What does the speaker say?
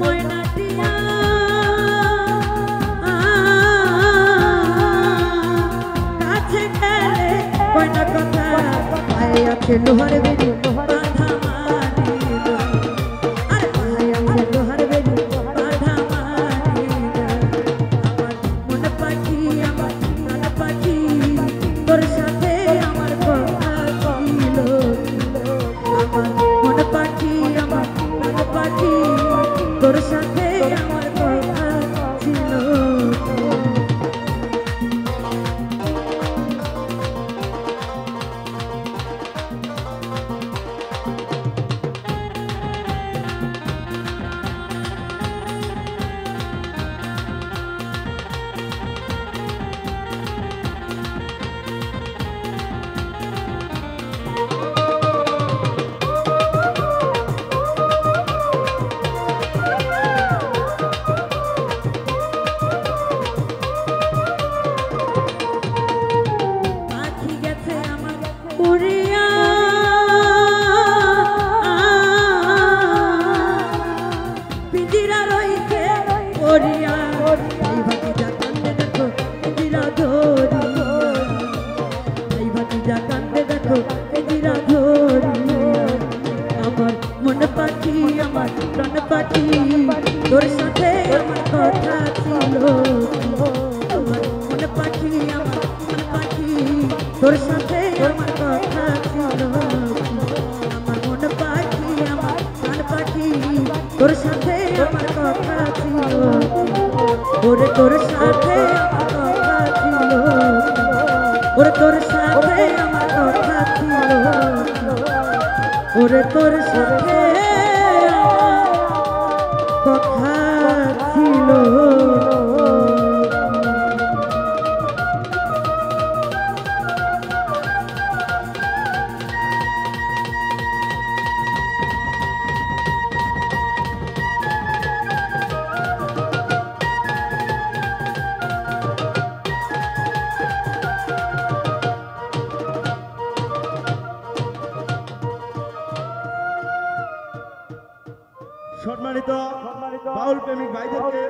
ময়নাটিয়া কাছে গেলে কয় না কথা পায়ে আছে লোহার বেড়ি বাঁধা মানিল আরে পায়ে আছে লোহার বেড়ি বাঁধা মানিল আমার মন পাখি আমার প্রাণ পাখি তোর সাথে আমার কথা ছিল আমার মন পাখি আমার প্রাণ পাখি তোর সাথে আমার কথা ছিল মন পাখি আমার প্রাণ পাখি তোর সাথে আমার কথা ছিল আমার মন পাখি আমার প্রাণ পাখি তোর সাথে আমার কথা ছিল আমার মন পাখি আমার প্রাণ পাখি তোর সাথে আমার কথা ছিল ওরে তোর সাথে আমার কথা ছিল ওরে তোর সাথে আমার কথা ছিল ওরে তোর সাথে কথা ছিল সম্মানিত বাউল প্রেমিক ভাইদেরকে